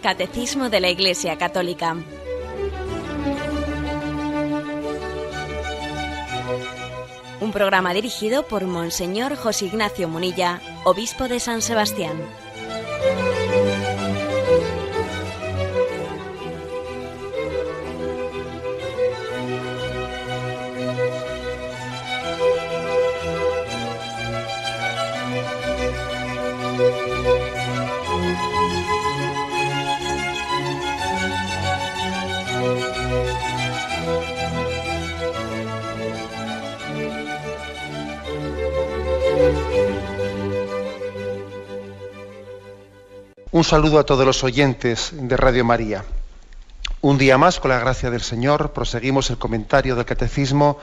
Catecismo de la Iglesia Católica. Un programa dirigido por Monseñor José Ignacio Munilla, obispo de San Sebastián. Un saludo a todos los oyentes de Radio María. Un día más, con la gracia del Señor, proseguimos el comentario del Catecismo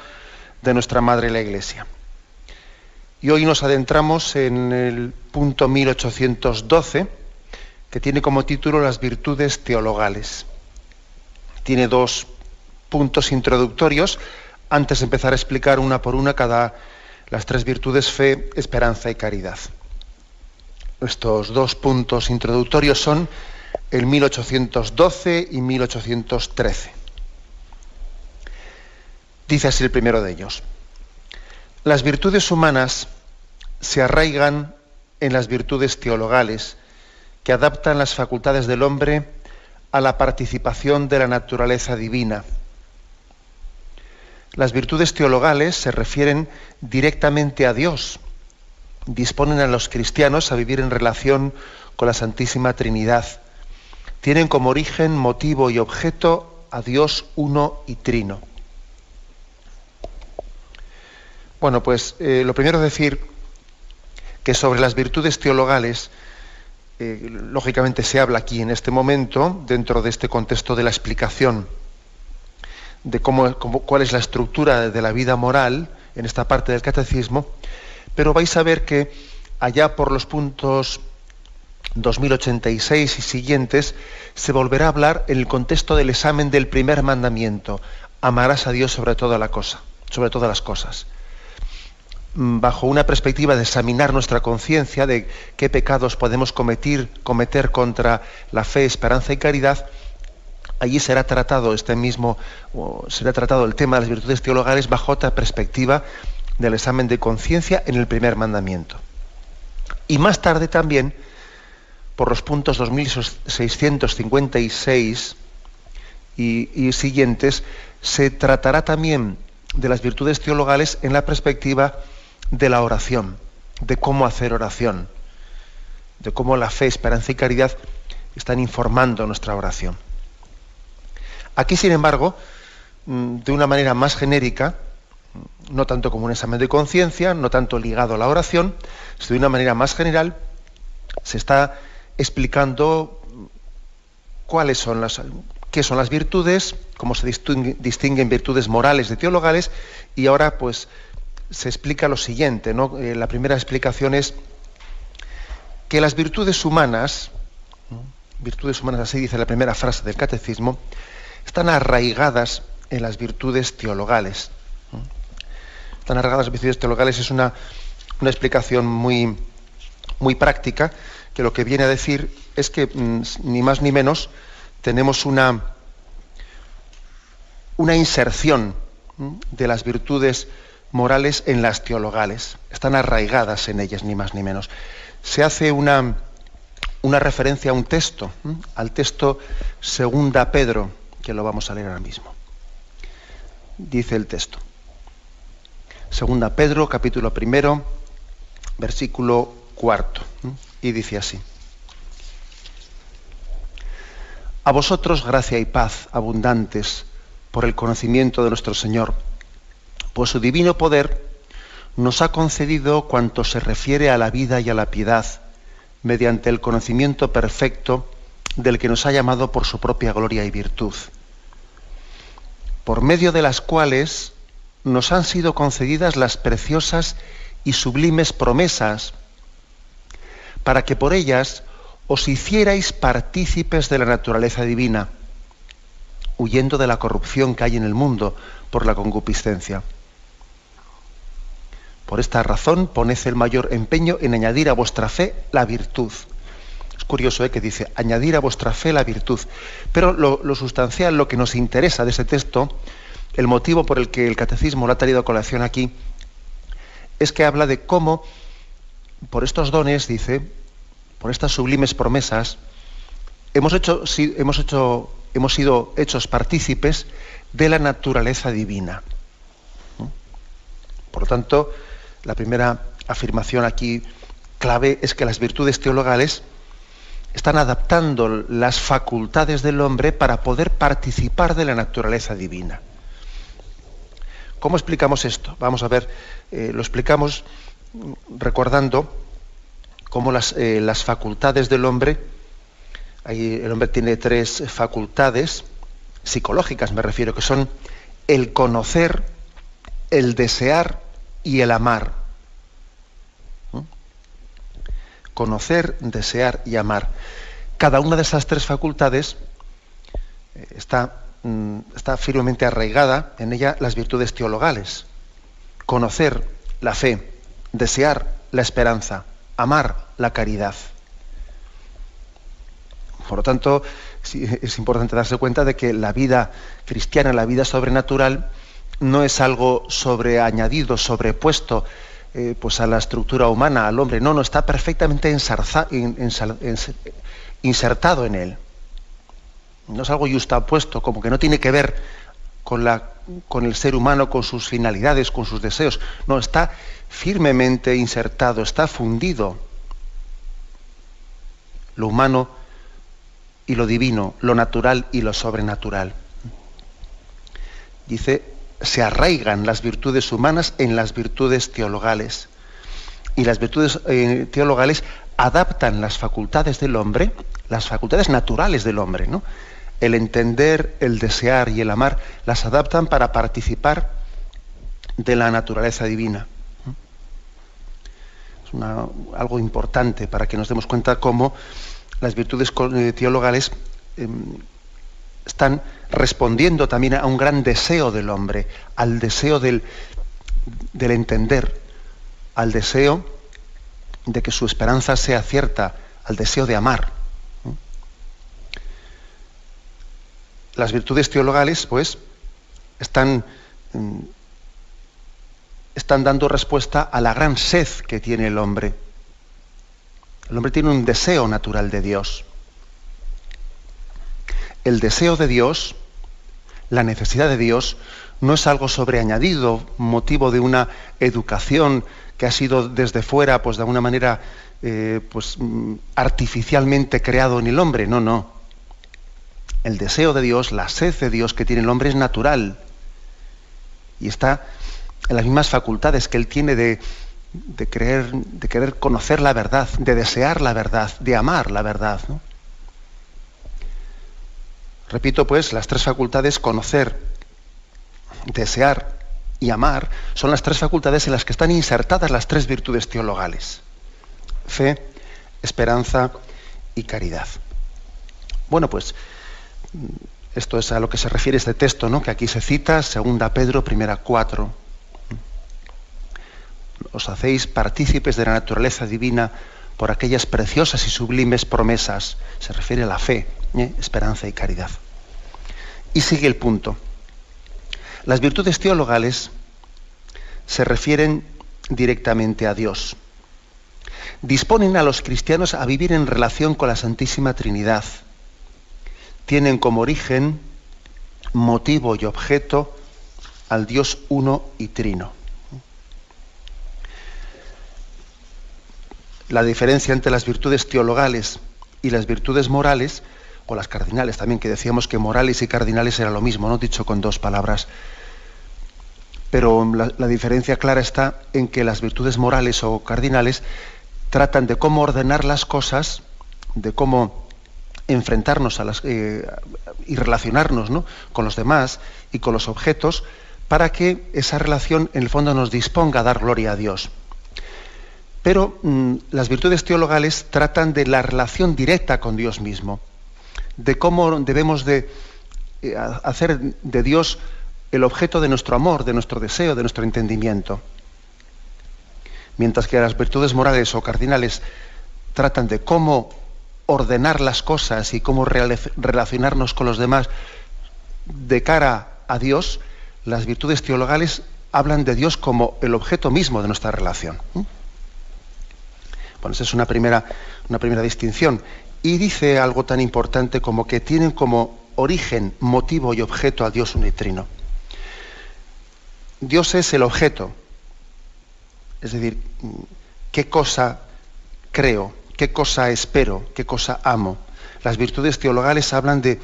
de nuestra Madre la Iglesia. Y hoy nos adentramos en el punto 1812, que tiene como título Las virtudes teologales. Tiene dos puntos introductorios, antes de empezar a explicar una por una las tres virtudes: fe, esperanza y caridad. Estos dos puntos introductorios son el 1812 y 1813. Dice así el primero de ellos: las virtudes humanas se arraigan en las virtudes teologales, que adaptan las facultades del hombre a la participación de la naturaleza divina. Las virtudes teologales se refieren directamente a Dios, disponen a los cristianos a vivir en relación con la Santísima Trinidad. Tienen como origen, motivo y objeto a Dios uno y trino. Bueno, pues lo primero es decir que sobre las virtudes teologales, lógicamente se habla aquí en este momento, dentro de este contexto de la explicación de cuál es la estructura de la vida moral en esta parte del catecismo. Pero vais a ver que allá por los puntos 2086 y siguientes se volverá a hablar en el contexto del examen del primer mandamiento: amarás a Dios sobre todas las cosas. Bajo una perspectiva de examinar nuestra conciencia de qué pecados podemos cometer contra la fe, esperanza y caridad, allí será tratado el tema de las virtudes teologales bajo otra perspectiva del examen de conciencia en el primer mandamiento. Y más tarde también, por los puntos 2656 y siguientes, se tratará también de las virtudes teologales en la perspectiva de la oración, de cómo hacer oración, de cómo la fe, esperanza y caridad están informando nuestra oración. Aquí, sin embargo, de una manera más genérica, no tanto como un examen de conciencia, no tanto ligado a la oración, sino de una manera más general, se está explicando qué son las virtudes, cómo se distinguen virtudes morales de teologales, y ahora pues se explica lo siguiente, ¿no? La primera explicación es que las virtudes humanas, así dice la primera frase del catecismo, están arraigadas en las virtudes teologales. Están arraigadas las virtudes teologales es una explicación muy, muy práctica, que lo que viene a decir es que ni más ni menos tenemos una inserción de las virtudes morales en las teologales. Están arraigadas en ellas, ni más ni menos. Se hace una referencia a un texto, al texto 2 Pedro, que lo vamos a leer ahora mismo. Dice el texto: 2 Pedro, capítulo 1, versículo 4, y dice así: a vosotros gracia y paz abundantes por el conocimiento de nuestro Señor, pues su divino poder nos ha concedido cuanto se refiere a la vida y a la piedad, mediante el conocimiento perfecto del que nos ha llamado por su propia gloria y virtud, por medio de las cuales nos han sido concedidas las preciosas y sublimes promesas, para que por ellas os hicierais partícipes de la naturaleza divina, huyendo de la corrupción que hay en el mundo por la concupiscencia. Por esta razón, poned el mayor empeño en añadir a vuestra fe la virtud. curioso, que dice, añadir a vuestra fe la virtud. Pero lo sustancial, lo que nos interesa de ese texto, el motivo por el que el catecismo lo ha traído a colación aquí, es que habla de cómo, por estos dones, dice, por estas sublimes promesas, hemos sido hechos partícipes de la naturaleza divina. Por lo tanto, la primera afirmación aquí clave es que las virtudes teologales están adaptando las facultades del hombre para poder participar de la naturaleza divina. ¿Cómo explicamos esto? Vamos a ver, lo explicamos recordando cómo las facultades del hombre, el hombre tiene 3 facultades psicológicas, me refiero, que son el conocer, el desear y el amar. Conocer, desear y amar. Cada una de esas 3 facultades está firmemente arraigada en ella las virtudes teologales. Conocer, la fe; desear, la esperanza; amar, la caridad. Por lo tanto, sí, es importante darse cuenta de que la vida cristiana, la vida sobrenatural, no es algo sobreañadido, sobrepuesto pues a la estructura humana, al hombre. No, está perfectamente insertado en él. No es algo yustapuesto, como que no tiene que ver con el ser humano, con sus finalidades, con sus deseos. No, está firmemente insertado, está fundido. Lo humano y lo divino, lo natural y lo sobrenatural. Dice, se arraigan las virtudes humanas en las virtudes teologales. Y las virtudes teologales adaptan las facultades del hombre, las facultades naturales del hombre, ¿no? El entender, el desear y el amar, las adaptan para participar de la naturaleza divina. Es algo importante para que nos demos cuenta cómo las virtudes teologales están respondiendo también a un gran deseo del hombre, al deseo del entender, al deseo de que su esperanza sea cierta, al deseo de amar. Las virtudes teologales, pues, están dando respuesta a la gran sed que tiene el hombre. El hombre tiene un deseo natural de Dios. El deseo de Dios, la necesidad de Dios, no es algo sobreañadido, motivo de una educación que ha sido desde fuera, pues de alguna manera, artificialmente creado en el hombre. No. El deseo de Dios, la sed de Dios que tiene el hombre es natural. Y está en las mismas facultades que él tiene de querer conocer la verdad, de desear la verdad, de amar la verdad, ¿no? Repito, pues, las 3 facultades, conocer, desear y amar, son las 3 facultades en las que están insertadas las 3 virtudes teologales: fe, esperanza y caridad. Bueno, pues, esto es a lo que se refiere este texto, ¿no?, que aquí se cita, 2 Pedro 1:4. Os hacéis partícipes de la naturaleza divina por aquellas preciosas y sublimes promesas. Se refiere a la fe, esperanza y caridad. Y sigue el punto. Las virtudes teologales se refieren directamente a Dios. Disponen a los cristianos a vivir en relación con la Santísima Trinidad. Tienen como origen, motivo y objeto al Dios uno y trino. La diferencia entre las virtudes teologales y las virtudes morales, o las cardinales también, que decíamos que morales y cardinales era lo mismo, ¿no?, dicho con 2 palabras. Pero la diferencia clara está en que las virtudes morales o cardinales tratan de cómo ordenar las cosas, de cómo enfrentarnos y relacionarnos, ¿no?, con los demás y con los objetos, para que esa relación en el fondo nos disponga a dar gloria a Dios. Pero las virtudes teologales tratan de la relación directa con Dios mismo, de cómo debemos de hacer de Dios el objeto de nuestro amor, de nuestro deseo, de nuestro entendimiento. Mientras que las virtudes morales o cardinales tratan de cómo ordenar las cosas y cómo relacionarnos con los demás de cara a Dios, las virtudes teologales hablan de Dios como el objeto mismo de nuestra relación. Bueno, esa es una primera distinción. Y dice algo tan importante como que tienen como origen, motivo y objeto a Dios unitrino. Dios es el objeto, es decir, qué cosa creo, qué cosa espero, qué cosa amo. Las virtudes teologales hablan de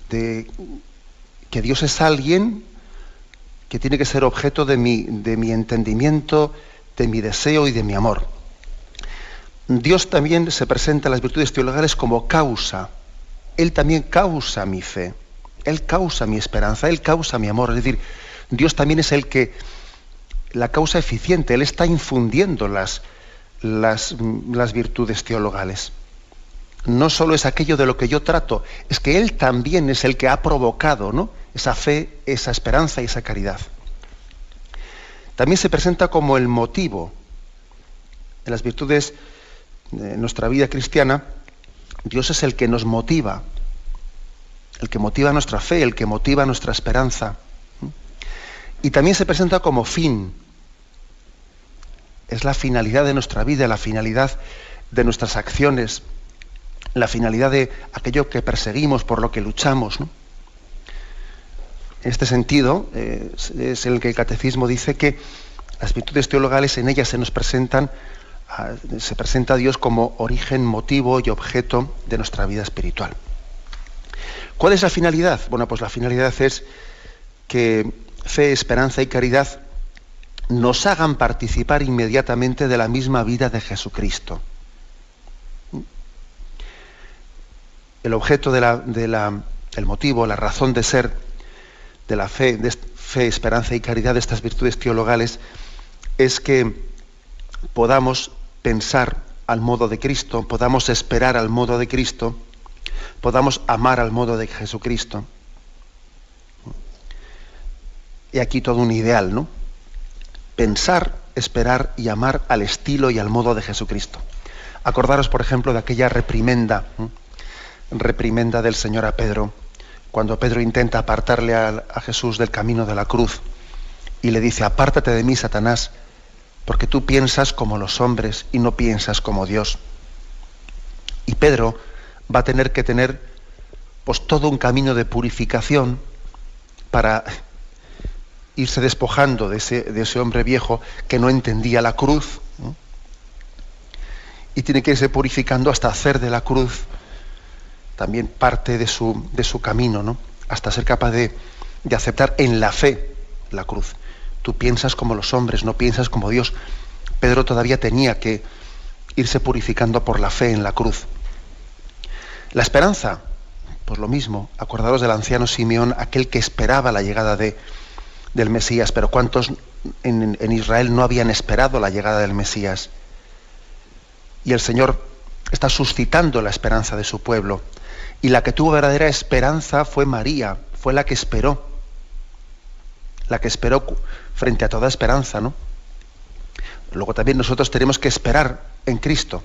que Dios es alguien que tiene que ser objeto de mi entendimiento, de mi deseo y de mi amor. Dios también se presenta en las virtudes teologales como causa. Él también causa mi fe, Él causa mi esperanza, Él causa mi amor. Es decir, Dios también es la causa eficiente, Él está infundiendo las virtudes teologales. No solo es aquello de lo que yo trato, es que Él también es el que ha provocado, ¿no?, esa fe, esa esperanza y esa caridad. También se presenta como el motivo. En las virtudes de nuestra vida cristiana, Dios es el que nos motiva, el que motiva nuestra fe, el que motiva nuestra esperanza. Y también se presenta como fin. Es la finalidad de nuestra vida, la finalidad de nuestras acciones, la finalidad de aquello que perseguimos, por lo que luchamos, ¿no? En este sentido, es el que el Catecismo dice que las virtudes teologales, en ellas se presenta a Dios como origen, motivo y objeto de nuestra vida espiritual. ¿Cuál es la finalidad? Bueno, pues la finalidad es que fe, esperanza y caridad nos hagan participar inmediatamente de la misma vida de Jesucristo. El objeto el motivo, la razón de ser de la fe, esperanza y caridad de estas virtudes teologales es que podamos pensar al modo de Cristo, podamos esperar al modo de Cristo, podamos amar al modo de Jesucristo. Y aquí todo un ideal, ¿no? Pensar, esperar y amar al estilo y al modo de Jesucristo. Acordaros, por ejemplo, de aquella reprimenda del Señor a Pedro, cuando Pedro intenta apartarle a Jesús del camino de la cruz y le dice: apártate de mí, Satanás, porque tú piensas como los hombres y no piensas como Dios. Y Pedro va a tener que tener pues todo un camino de purificación para irse despojando de ese hombre viejo que no entendía la cruz, ¿no? Y tiene que irse purificando hasta hacer de la cruz también parte de su camino, ¿no? Hasta ser capaz de aceptar en la fe la cruz. Tú piensas como los hombres, no piensas como Dios. Pedro todavía tenía que irse purificando por la fe en la cruz. La esperanza, pues lo mismo. Acordaros del anciano Simeón, aquel que esperaba la llegada del Mesías, pero ¿cuántos en Israel no habían esperado la llegada del Mesías? Y el Señor está suscitando la esperanza de su pueblo. Y la que tuvo verdadera esperanza fue María, fue la que esperó frente a toda esperanza, ¿no? Luego también nosotros tenemos que esperar en Cristo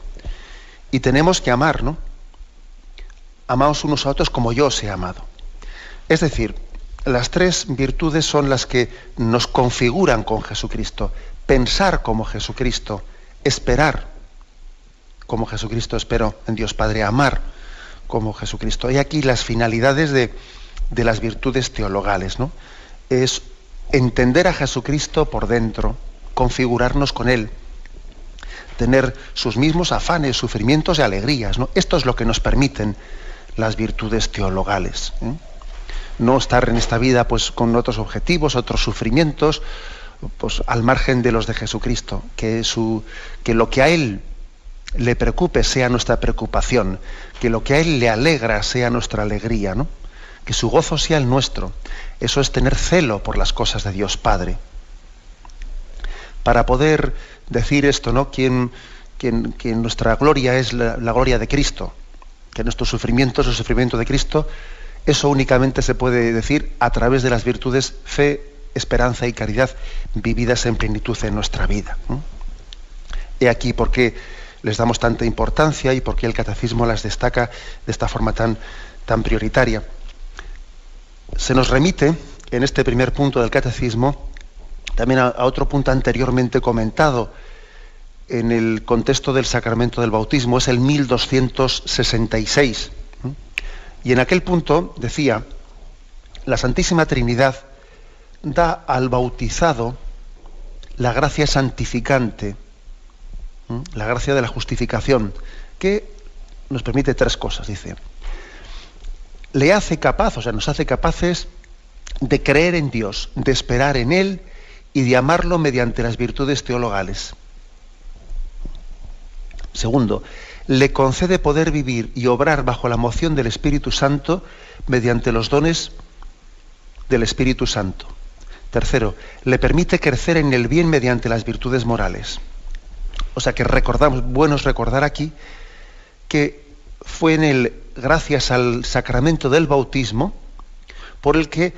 y tenemos que amar, ¿no? Amaos unos a otros como yo os he amado. Es decir, las tres virtudes son las que nos configuran con Jesucristo. Pensar como Jesucristo, esperar como Jesucristo esperó en Dios Padre, amar como Jesucristo. Y aquí las finalidades de las virtudes teologales, ¿no? Es entender a Jesucristo por dentro, configurarnos con Él, tener sus mismos afanes, sufrimientos y alegrías, ¿no? Esto es lo que nos permiten las virtudes teologales, ¿eh? No estar en esta vida pues con otros objetivos, otros sufrimientos, pues al margen de los de Jesucristo, que lo que a Él le preocupe sea nuestra preocupación, que lo que a Él le alegra sea nuestra alegría, ¿no? Que su gozo sea el nuestro. Eso es tener celo por las cosas de Dios Padre. Para poder decir esto, ¿no? Que nuestra gloria es la gloria de Cristo, que nuestro sufrimiento es el sufrimiento de Cristo, eso únicamente se puede decir a través de las virtudes fe, esperanza y caridad vividas en plenitud en nuestra vida, ¿no? He aquí porque les damos tanta importancia y por qué el catecismo las destaca de esta forma tan prioritaria. Se nos remite en este primer punto del catecismo también a otro punto anteriormente comentado en el contexto del sacramento del bautismo, es el 1266. Y en aquel punto decía: la Santísima Trinidad da al bautizado la gracia santificante, la gracia de la justificación, que nos permite tres cosas, dice. Le hace capaz, o sea, nos hace capaces de creer en Dios, de esperar en Él y de amarlo mediante las virtudes teologales. Segundo, le concede poder vivir y obrar bajo la moción del Espíritu Santo mediante los dones del Espíritu Santo. Tercero, le permite crecer en el bien mediante las virtudes morales. O sea que bueno es recordar aquí que fue gracias al sacramento del bautismo por el que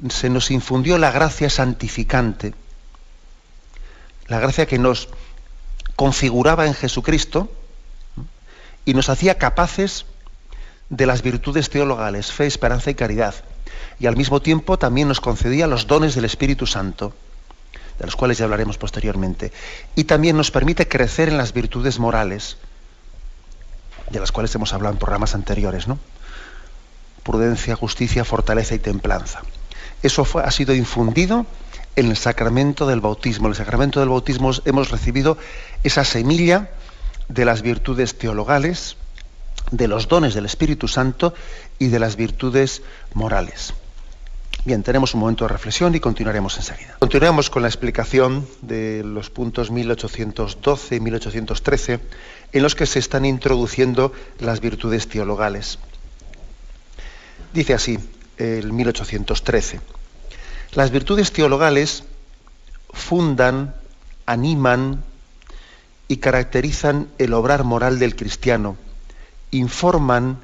se nos infundió la gracia santificante, la gracia que nos configuraba en Jesucristo y nos hacía capaces de las virtudes teologales, fe, esperanza y caridad. Y al mismo tiempo también nos concedía los dones del Espíritu Santo, de los cuales ya hablaremos posteriormente. Y también nos permite crecer en las virtudes morales, de las cuales hemos hablado en programas anteriores, ¿no? Prudencia, justicia, fortaleza y templanza. Eso ha sido infundido en el sacramento del bautismo. En el sacramento del bautismo hemos recibido esa semilla de las virtudes teologales, de los dones del Espíritu Santo y de las virtudes morales. Bien, tenemos un momento de reflexión y continuaremos enseguida. Continuamos con la explicación de los puntos 1812 y 1813, en los que se están introduciendo las virtudes teologales. Dice así el 1813. Las virtudes teologales fundan, animan y caracterizan el obrar moral del cristiano, informan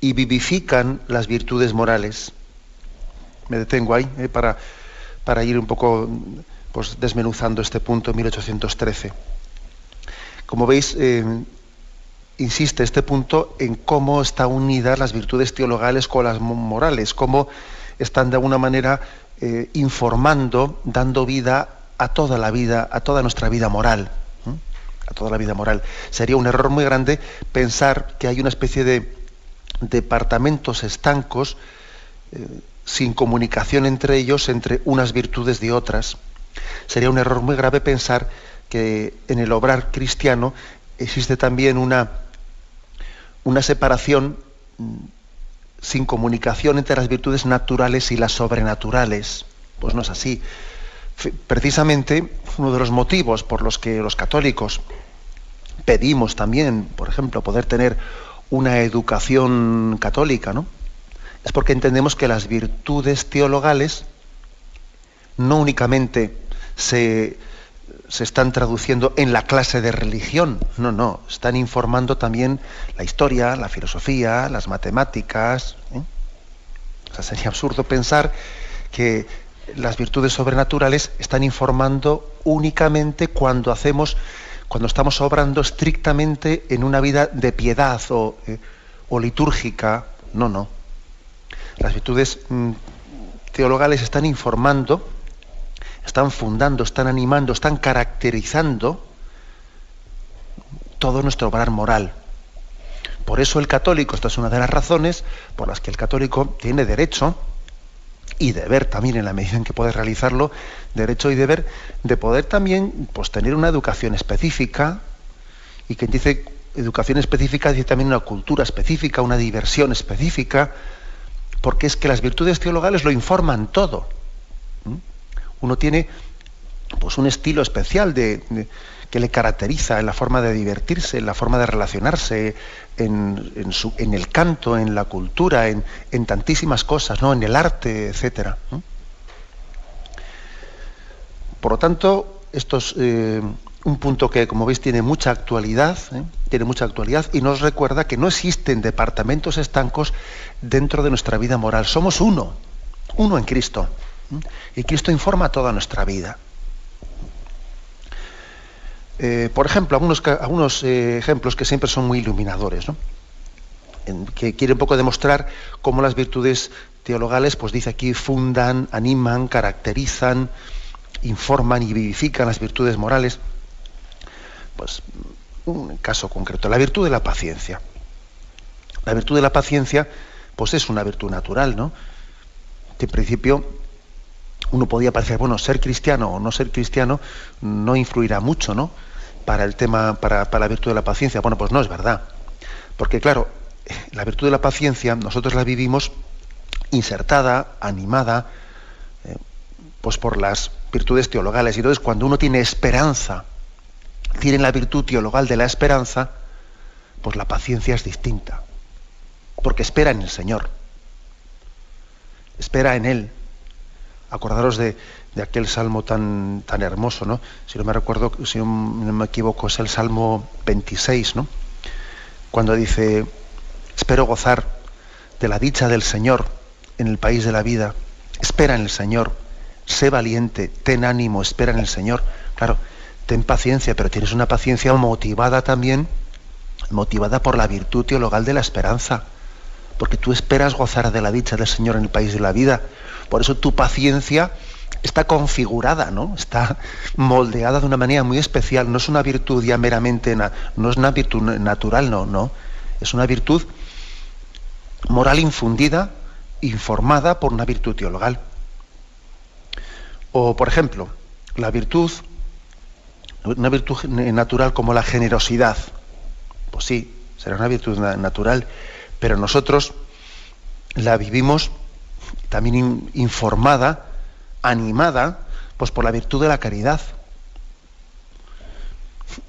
y vivifican las virtudes morales. Me detengo ahí para ir un poco pues, desmenuzando este punto 1813. Como veis, insiste este punto en cómo están unidas las virtudes teologales con las morales, cómo están de alguna manera informando, dando vida a toda la vida, a toda nuestra vida moral. A toda la vida moral. Sería un error muy grande pensar que hay una especie de departamentos estancos sin comunicación entre ellos, entre unas virtudes de otras. Sería un error muy grave pensar que en el obrar cristiano existe también una separación sin comunicación entre las virtudes naturales y las sobrenaturales. Pues no es así. Precisamente uno de los motivos por los que los católicos pedimos también, por ejemplo, poder tener una educación católica, ¿no? Es porque entendemos que las virtudes teologales no únicamente se están traduciendo en la clase de religión, no, están informando también la historia, la filosofía, las matemáticas, ¿eh? O sea, sería absurdo pensar que las virtudes sobrenaturales están informando únicamente cuando estamos obrando estrictamente en una vida de piedad o litúrgica. No. Las virtudes teologales están informando, están fundando, están animando, están caracterizando todo nuestro obrar moral. Por eso el católico, esta es una de las razones por las que el católico tiene derecho y deber también, en la medida en que puede realizarlo, derecho y deber de poder también pues, tener una educación específica, y quien dice educación específica dice también una cultura específica, una diversión específica, porque es que las virtudes teologales lo informan todo. Uno tiene pues, un estilo especial que le caracteriza en la forma de divertirse, en la forma de relacionarse, en el canto, en la cultura, en tantísimas cosas, ¿no? En el arte, etcétera. Por lo tanto, esto es un punto que, como veis, tiene mucha actualidad, y nos recuerda que no existen departamentos estancos dentro de nuestra vida moral. Somos uno en Cristo. Y Cristo informa toda nuestra vida. Por ejemplo, algunos ejemplos que siempre son muy iluminadores, ¿no? Que quiere un poco demostrar cómo las virtudes teologales, pues dice aquí, fundan, animan, caracterizan, informan y vivifican las virtudes morales. Pues un caso concreto, la virtud de la paciencia. La virtud de la paciencia, pues es una virtud natural, ¿no? Que en principio uno podía parecer, bueno, ser cristiano o no ser cristiano no influirá mucho, ¿no? Para el tema, para la virtud de la paciencia. Bueno, pues no es verdad. Porque claro, la virtud de la paciencia nosotros la vivimos insertada, animada, pues por las virtudes teologales. Y entonces cuando uno tiene esperanza, tiene la virtud teologal de la esperanza, pues la paciencia es distinta. Porque espera en el Señor. Espera en Él. Acordaros de aquel salmo tan hermoso, ¿no? Si no me equivoco, es el Salmo 26, ¿no? Cuando dice, espero gozar de la dicha del Señor en el país de la vida. Espera en el Señor. Sé valiente, ten ánimo, espera en el Señor. Claro, ten paciencia, pero tienes una paciencia motivada también, motivada por la virtud teologal de la esperanza. Porque tú esperas gozar de la dicha del Señor en el país de la vida. Por eso tu paciencia está configurada, ¿no? Está moldeada de una manera muy especial. No es una virtud ya meramente, no es una virtud natural, no. Es una virtud moral infundida, informada por una virtud teologal. O, por ejemplo, una virtud natural como la generosidad. Pues sí, será una virtud natural, pero nosotros la vivimos también informada, animada, pues por la virtud de la caridad.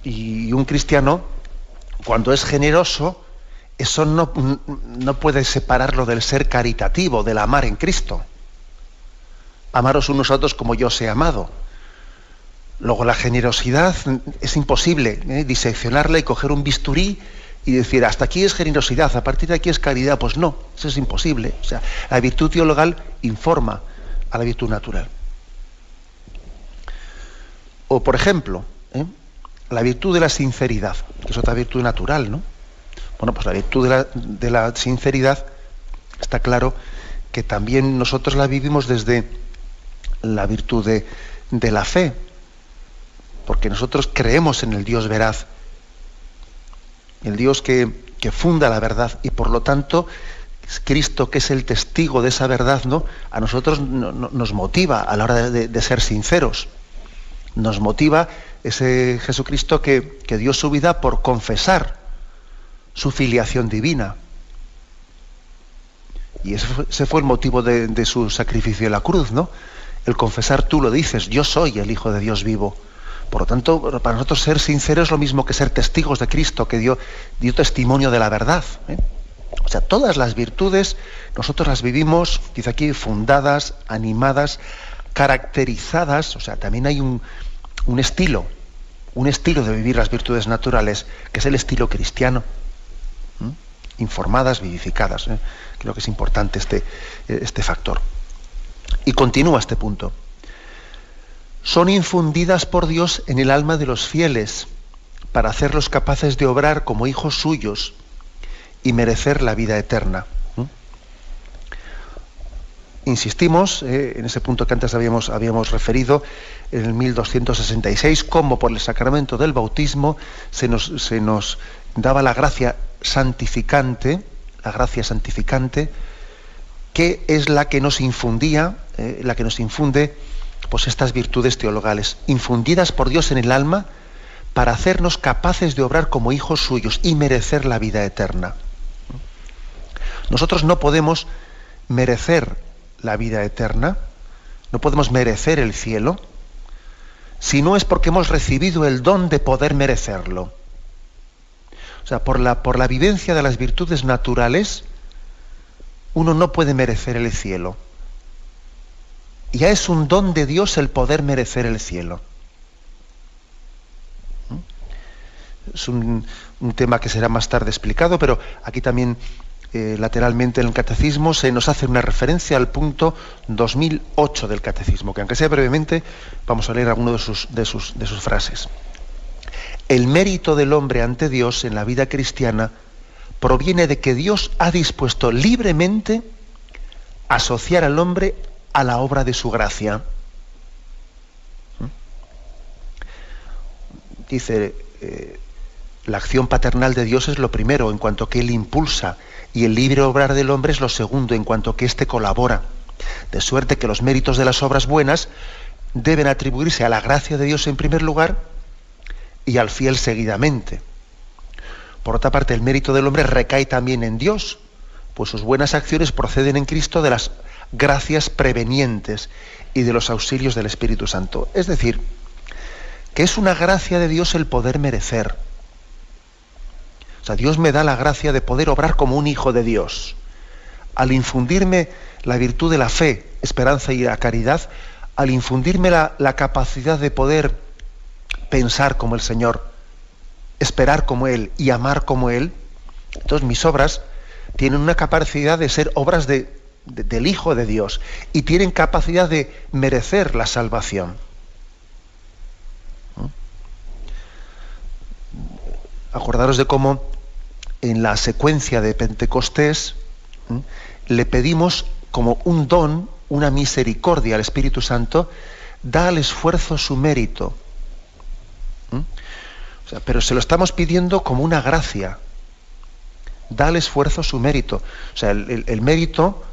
Y un cristiano, cuando es generoso, eso no puede separarlo del ser caritativo, del amar en Cristo. Amaros unos a otros como yo os he amado. Luego la generosidad es imposible diseccionarla y coger un bisturí y decir, hasta aquí es generosidad, a partir de aquí es caridad. Pues no, eso es imposible. O sea, la virtud teologal informa a la virtud natural. O, por ejemplo, la virtud de la sinceridad, que es otra virtud natural, ¿no? Bueno, pues la virtud de la sinceridad, está claro que también nosotros la vivimos desde la virtud de la fe, porque nosotros creemos en el Dios veraz, el Dios que funda la verdad, y por lo tanto Cristo, que es el testigo de esa verdad, ¿no? A nosotros nos motiva a la hora de ser sinceros. Nos motiva ese Jesucristo que dio su vida por confesar su filiación divina. Y ese fue el motivo de su sacrificio en la cruz, ¿no? El confesar, tú lo dices, yo soy el Hijo de Dios vivo. Por lo tanto, para nosotros ser sinceros es lo mismo que ser testigos de Cristo, que dio testimonio de la verdad. O sea, todas las virtudes nosotros las vivimos, dice aquí, fundadas, animadas, caracterizadas. O sea, también hay un estilo de vivir las virtudes naturales, que es el estilo cristiano. Informadas, vivificadas. Creo que es importante este factor. Y continúa este punto. Son infundidas por Dios en el alma de los fieles, para hacerlos capaces de obrar como hijos suyos y merecer la vida eterna. Insistimos en ese punto que antes habíamos referido, en el 1266, cómo por el sacramento del bautismo se nos daba la gracia santificante, que es la que nos infundía, la que nos infunde pues estas virtudes teologales, infundidas por Dios en el alma para hacernos capaces de obrar como hijos suyos y merecer la vida eterna. Nosotros no podemos merecer la vida eterna, no podemos merecer el cielo, si no es porque hemos recibido el don de poder merecerlo. O sea, por la vivencia de las virtudes naturales, uno no puede merecer el cielo. Ya es un don de Dios el poder merecer el cielo. Es un tema que será más tarde explicado, pero aquí también lateralmente en el Catecismo se nos hace una referencia al punto 2008 del Catecismo, que aunque sea brevemente, vamos a leer alguno de sus frases. el mérito del hombre ante Dios en la vida cristiana proviene de que Dios ha dispuesto libremente asociar al hombre a la obra de su gracia. Dice, la acción paternal de Dios es lo primero, en cuanto que Él impulsa, y el libre obrar del hombre es lo segundo, en cuanto que éste colabora. De suerte que los méritos de las obras buenas deben atribuirse a la gracia de Dios en primer lugar y al fiel seguidamente. Por otra parte, el mérito del hombre recae también en Dios, pues sus buenas acciones proceden en Cristo de las gracias prevenientes y de los auxilios del Espíritu Santo. Es decir, que es una gracia de Dios el poder merecer. O sea, Dios me da la gracia de poder obrar como un hijo de Dios. Al infundirme la virtud de la fe, esperanza y la caridad, al infundirme la capacidad de poder pensar como el Señor, esperar como Él y amar como Él, entonces mis obras tienen una capacidad de ser obras del Hijo de Dios y tienen capacidad de merecer la salvación. Acordaros de cómo en la secuencia de Pentecostés le pedimos como un don, una misericordia al Espíritu Santo, da al esfuerzo su mérito. O sea, pero se lo estamos pidiendo como una gracia. Da al esfuerzo su mérito. O sea, el mérito,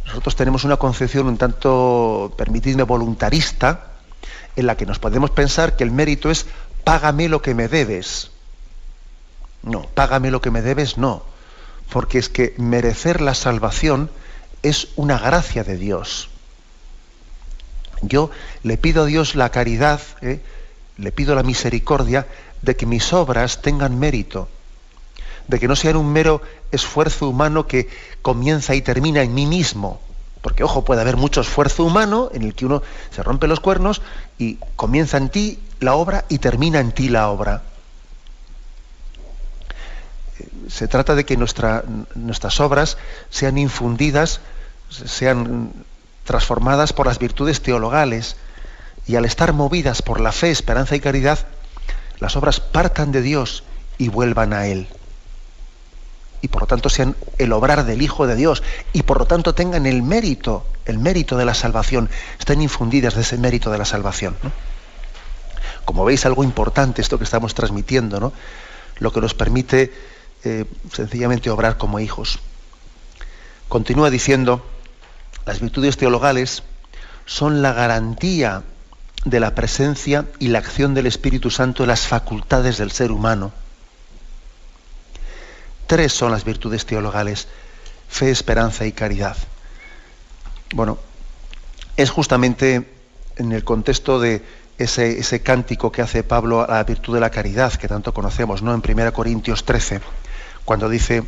nosotros tenemos una concepción un tanto, permitidme, voluntarista, en la que nos podemos pensar que el mérito es págame lo que me debes. No, págame lo que me debes, no. Porque es que merecer la salvación es una gracia de Dios. Yo le pido a Dios la caridad, le pido la misericordia de que mis obras tengan mérito, de que no sean un mero esfuerzo humano que comienza y termina en mí mismo. Porque, ojo, puede haber mucho esfuerzo humano en el que uno se rompe los cuernos y comienza en ti la obra y termina en ti la obra. Se trata de que nuestras obras sean infundidas, sean transformadas por las virtudes teologales, y al estar movidas por la fe, esperanza y caridad, las obras partan de Dios y vuelvan a Él. Y por lo tanto sean el obrar del Hijo de Dios, y por lo tanto tengan el mérito de la salvación, estén infundidas de ese mérito de la salvación, ¿no? Como veis, algo importante esto que estamos transmitiendo, ¿no? Lo que nos permite sencillamente obrar como hijos. Continúa diciendo, las virtudes teologales son la garantía de la presencia y la acción del Espíritu Santo en las facultades del ser humano. 3 son las virtudes teologales: fe, esperanza y caridad. Bueno, es justamente en el contexto de ese cántico que hace Pablo a la virtud de la caridad, que tanto conocemos, ¿no? En 1 Corintios 13, cuando dice,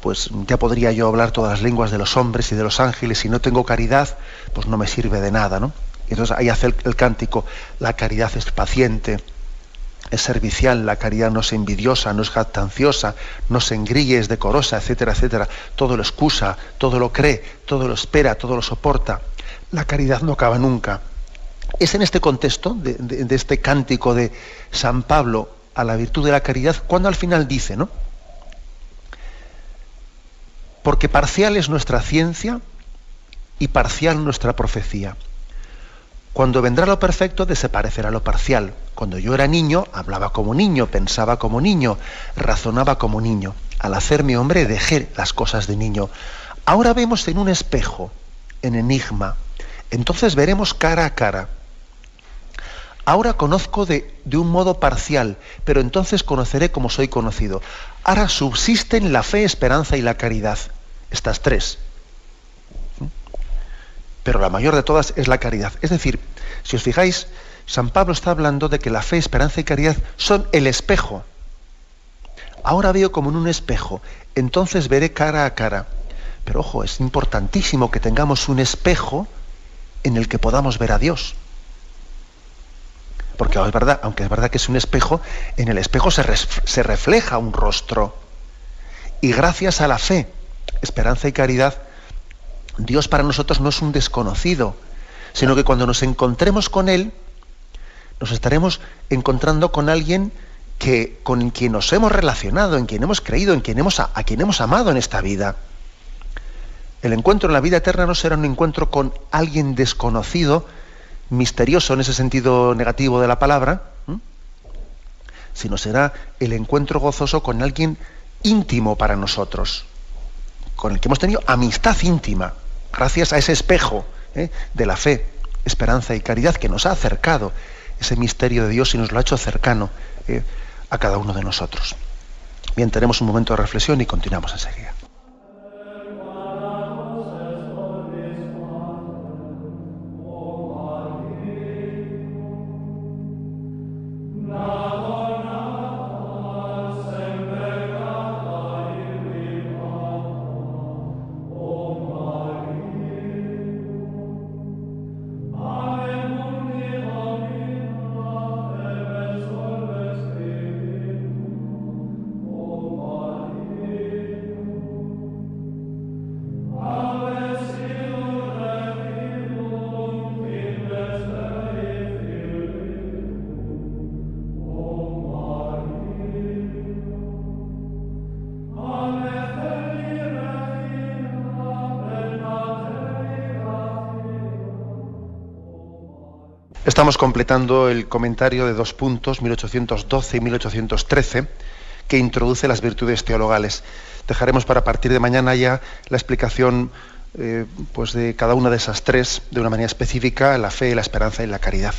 pues ya podría yo hablar todas las lenguas de los hombres y de los ángeles, si no tengo caridad, pues no me sirve de nada, ¿no? Y entonces ahí hace el cántico: la caridad es paciente, es servicial, la caridad no es envidiosa, no es jactanciosa, no se engríe, es decorosa, etcétera, etcétera. Todo lo excusa, todo lo cree, todo lo espera, todo lo soporta. La caridad no acaba nunca. Es en este contexto de este cántico de San Pablo a la virtud de la caridad cuando al final dice, ¿no? Porque parcial es nuestra ciencia y parcial nuestra profecía. Cuando vendrá lo perfecto, desaparecerá lo parcial. Cuando yo era niño, hablaba como niño, pensaba como niño, razonaba como niño. Al hacerme hombre, dejé las cosas de niño. Ahora vemos en un espejo, en enigma. Entonces veremos cara a cara. Ahora conozco de un modo parcial, pero entonces conoceré como soy conocido. Ahora subsisten la fe, esperanza y la caridad. Estas 3. Pero la mayor de todas es la caridad. Es decir, si os fijáis, San Pablo está hablando de que la fe, esperanza y caridad son el espejo. Ahora veo como en un espejo, entonces veré cara a cara. Pero ojo, es importantísimo que tengamos un espejo en el que podamos ver a Dios. Porque aunque es verdad que es un espejo, en el espejo se refleja un rostro. Y gracias a la fe, esperanza y caridad, Dios para nosotros no es un desconocido, sino que cuando nos encontremos con Él, nos estaremos encontrando con alguien con quien nos hemos relacionado, en quien hemos creído, a quien hemos amado en esta vida. El encuentro en la vida eterna no será un encuentro con alguien desconocido, misterioso en ese sentido negativo de la palabra, sino será el encuentro gozoso con alguien íntimo para nosotros, con el que hemos tenido amistad íntima, gracias a ese espejo de la fe, esperanza y caridad que nos ha acercado ese misterio de Dios y nos lo ha hecho cercano a cada uno de nosotros. Bien, tenemos un momento de reflexión y continuamos enseguida. Estamos completando el comentario de 2 puntos, 1812 y 1813, que introduce las virtudes teologales. Dejaremos para partir de mañana ya la explicación pues de cada una de esas 3, de una manera específica, la fe, la esperanza y la caridad.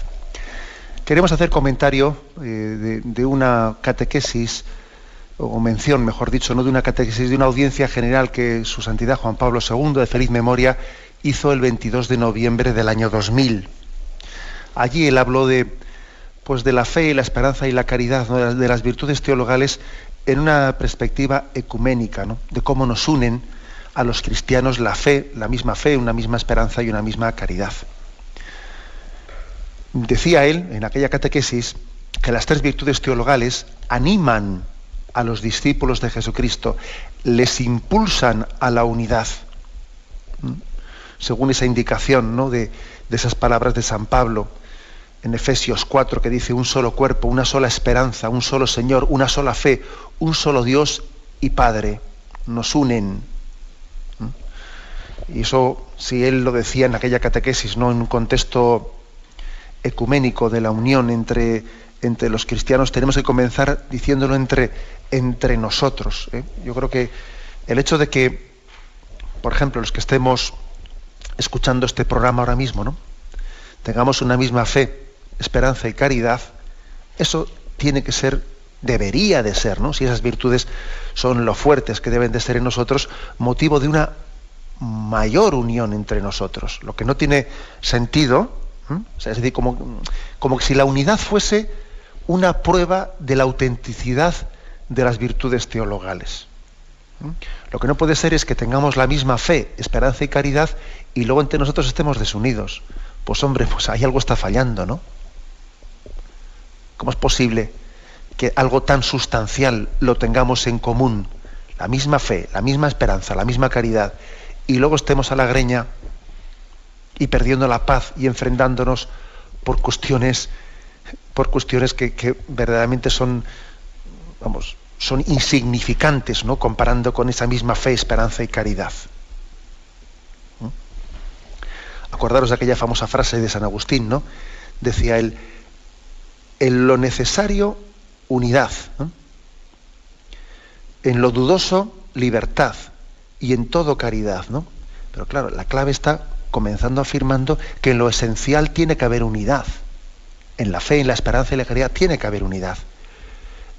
Queremos hacer comentario de una catequesis, o mención, mejor dicho, no de una catequesis, de una audiencia general que Su Santidad Juan Pablo II, de feliz memoria, hizo el 22 de noviembre del año 2000. Allí él habló de la fe y la esperanza y la caridad, ¿no?, de las virtudes teologales en una perspectiva ecuménica, ¿no?, de cómo nos unen a los cristianos la misma fe, una misma esperanza y una misma caridad. Decía él en aquella catequesis que las 3 virtudes teologales animan a los discípulos de Jesucristo, les impulsan a la unidad, según esa indicación, ¿no?, de esas palabras de San Pablo en Efesios 4, que dice: un solo cuerpo, una sola esperanza, un solo Señor, una sola fe, un solo Dios y Padre, nos unen. Y eso, si él lo decía en aquella catequesis, ¿no?, en un contexto ecuménico de la unión entre los cristianos, tenemos que comenzar diciéndolo entre nosotros. Yo creo que el hecho de que, por ejemplo, los que estemos escuchando este programa ahora mismo, ¿no?, tengamos una misma fe, esperanza y caridad, eso tiene que ser, debería de ser, ¿no?, si esas virtudes son lo fuertes que deben de ser en nosotros, motivo de una mayor unión entre nosotros. Lo que no tiene sentido, o sea, es decir, como que si la unidad fuese una prueba de la autenticidad de las virtudes teologales. Lo que no puede ser es que tengamos la misma fe, esperanza y caridad y luego entre nosotros estemos desunidos. Pues hombre, pues ahí algo está fallando, ¿no? ¿Cómo es posible que algo tan sustancial lo tengamos en común? La misma fe, la misma esperanza, la misma caridad, y luego estemos a la greña y perdiendo la paz y enfrentándonos por cuestiones que verdaderamente son insignificantes, ¿no?, comparando con esa misma fe, esperanza y caridad. Acordaros de aquella famosa frase de San Agustín, ¿no? Decía él: en lo necesario, unidad, ¿no?, en lo dudoso, libertad, y en todo caridad, ¿no? Pero claro, la clave está comenzando afirmando que en lo esencial tiene que haber unidad. En la fe, en la esperanza y la caridad tiene que haber unidad.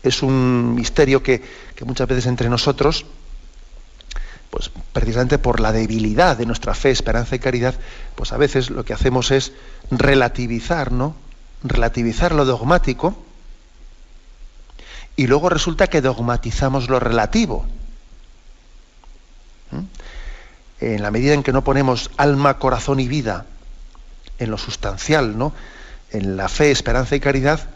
Es un misterio que muchas veces entre nosotros, pues precisamente por la debilidad de nuestra fe, esperanza y caridad, pues a veces lo que hacemos es relativizar, ¿no?, relativizar lo dogmático, y luego resulta que dogmatizamos lo relativo. En la medida en que no ponemos alma, corazón y vida en lo sustancial, ¿no?, en la fe, esperanza y caridad,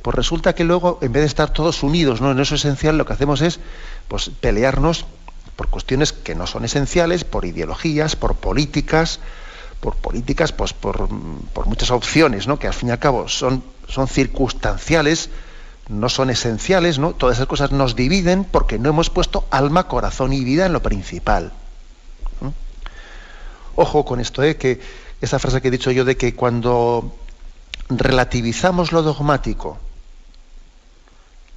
pues resulta que luego, en vez de estar todos unidos, ¿no?, en eso esencial, lo que hacemos es pues pelearnos por cuestiones que no son esenciales, por ideologías, por políticas, pues por muchas opciones, ¿no?, que al fin y al cabo son son circunstanciales, no son esenciales, ¿no? Todas esas cosas nos dividen porque no hemos puesto alma, corazón y vida en lo principal. Ojo con esto, que esa frase que he dicho yo de que cuando relativizamos lo dogmático,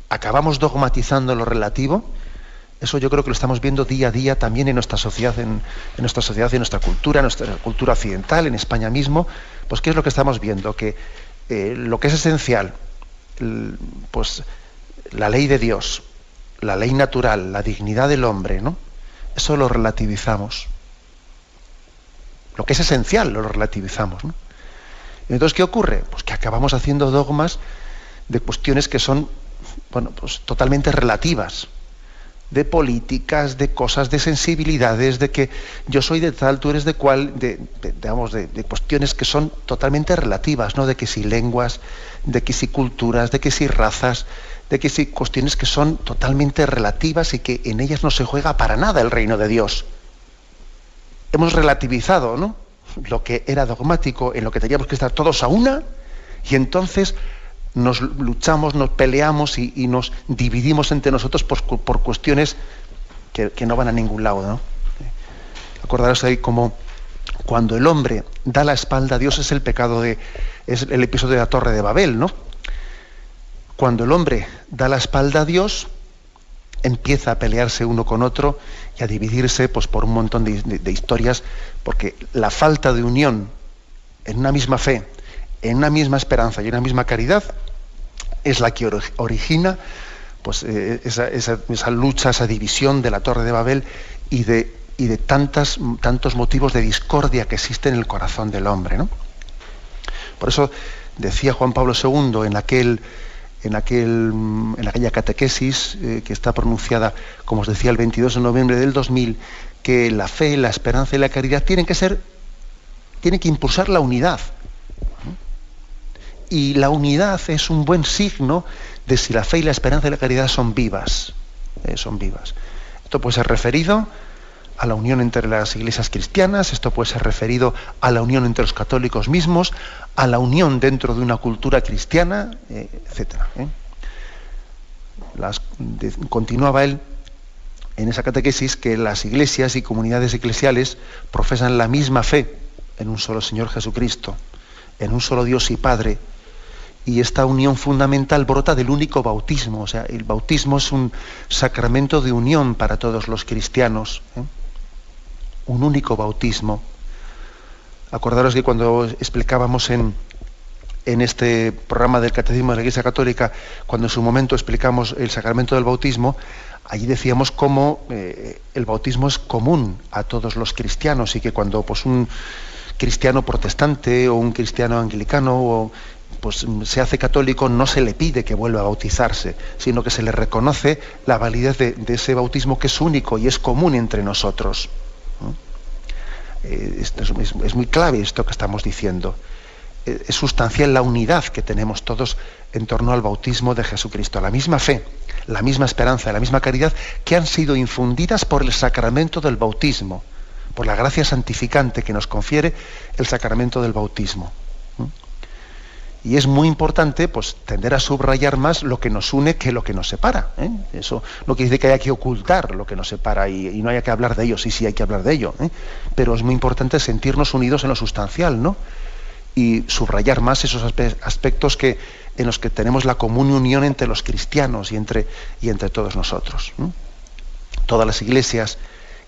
acabamos dogmatizando lo relativo. Eso yo creo que lo estamos viendo día a día también en nuestra sociedad, en nuestra sociedad, en nuestra cultura occidental, en España mismo. Pues ¿qué es lo que estamos viendo? Que lo que es esencial, pues la ley de Dios, la ley natural, la dignidad del hombre, ¿no? Eso lo relativizamos. Lo que es esencial lo relativizamos, ¿no? Entonces, ¿qué ocurre? Pues que acabamos haciendo dogmas de cuestiones que son, bueno, pues totalmente relativas, de políticas, de cosas, de sensibilidades, de que yo soy de tal, tú eres de cual, de cuestiones que son totalmente relativas, ¿no? De que si lenguas, de que si culturas, de que si razas, de que si cuestiones que son totalmente relativas y que en ellas no se juega para nada el reino de Dios. Hemos relativizado, ¿no?, lo que era dogmático, en lo que teníamos que estar todos a una, y entonces nos luchamos, nos peleamos y nos dividimos entre nosotros por cuestiones que no van a ningún lado, ¿no? Acordaros ahí como cuando el hombre da la espalda a Dios es el episodio de la Torre de Babel, ¿no? Cuando el hombre da la espalda a Dios, empieza a pelearse uno con otro y a dividirse, pues, por un montón de historias, porque la falta de unión en una misma fe, en una misma esperanza y en una misma caridad es la que origina, pues, esa lucha, esa división de la Torre de Babel y de tantos motivos de discordia que existen en el corazón del hombre, ¿no? Por eso decía Juan Pablo II en aquella catequesis que está pronunciada, como os decía, el 22 de noviembre del 2000, que la fe, la esperanza y la caridad tienen que impulsar la unidad. Y la unidad es un buen signo de si la fe y la esperanza y la caridad son vivas. Esto puede ser referido a la unión entre las iglesias cristianas, esto puede ser referido a la unión entre los católicos mismos, a la unión dentro de una cultura cristiana, etcétera. Continuaba él en esa catequesis que las iglesias y comunidades eclesiales profesan la misma fe en un solo Señor Jesucristo, en un solo Dios y Padre, y esta unión fundamental brota del único bautismo. O sea, el bautismo es un sacramento de unión para todos los cristianos, un único bautismo. Acordaros que cuando explicábamos en este programa del Catecismo de la Iglesia Católica, cuando en su momento explicamos el sacramento del bautismo, allí decíamos cómo el bautismo es común a todos los cristianos, y que cuando, pues, un cristiano protestante o un cristiano anglicano pues se hace católico, no se le pide que vuelva a bautizarse, sino que se le reconoce la validez de ese bautismo, que es único y es común entre nosotros. Es muy clave esto que estamos diciendo. Es sustancial la unidad que tenemos todos en torno al bautismo de Jesucristo, la misma fe, la misma esperanza, la misma caridad, que han sido infundidas por el sacramento del bautismo, por la gracia santificante que nos confiere el sacramento del bautismo. Y es muy importante, pues, tender a subrayar más lo que nos une que lo que nos separa. Eso no quiere decir que haya que ocultar lo que nos separa y no haya que hablar de ello. Sí, hay que hablar de ello. Pero es muy importante sentirnos unidos en lo sustancial, ¿no? Y subrayar más esos aspectos en los que tenemos la común unión entre los cristianos y entre todos nosotros. Todas las iglesias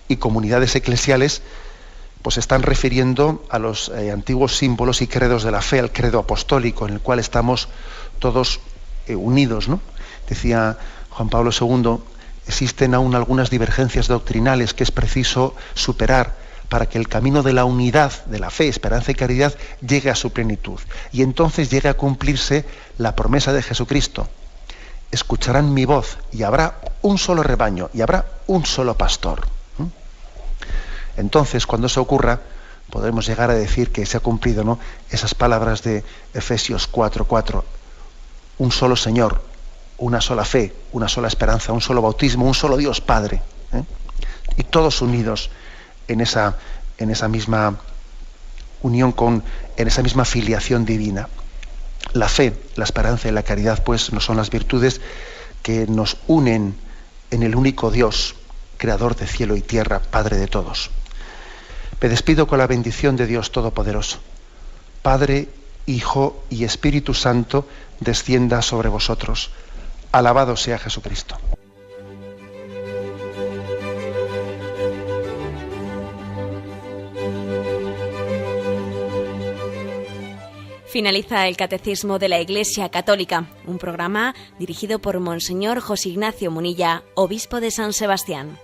y comunidades eclesiales pues están refiriendo a los antiguos símbolos y credos de la fe, al credo apostólico, en el cual estamos todos unidos, ¿no? Decía Juan Pablo II, existen aún algunas divergencias doctrinales que es preciso superar para que el camino de la unidad, de la fe, esperanza y caridad, llegue a su plenitud. Y entonces llegue a cumplirse la promesa de Jesucristo. Escucharán mi voz y habrá un solo rebaño y habrá un solo pastor. Entonces, cuando eso ocurra, podremos llegar a decir que se ha cumplido, ¿no?, esas palabras de Efesios 4:4. Un solo Señor, una sola fe, una sola esperanza, un solo bautismo, un solo Dios Padre. Y todos unidos en esa misma unión, en esa misma filiación divina. La fe, la esperanza y la caridad, pues, no son las virtudes que nos unen en el único Dios, creador de cielo y tierra, Padre de todos. Me despido con la bendición de Dios Todopoderoso. Padre, Hijo y Espíritu Santo, descienda sobre vosotros. Alabado sea Jesucristo. Finaliza el Catecismo de la Iglesia Católica, un programa dirigido por Monseñor José Ignacio Munilla, obispo de San Sebastián.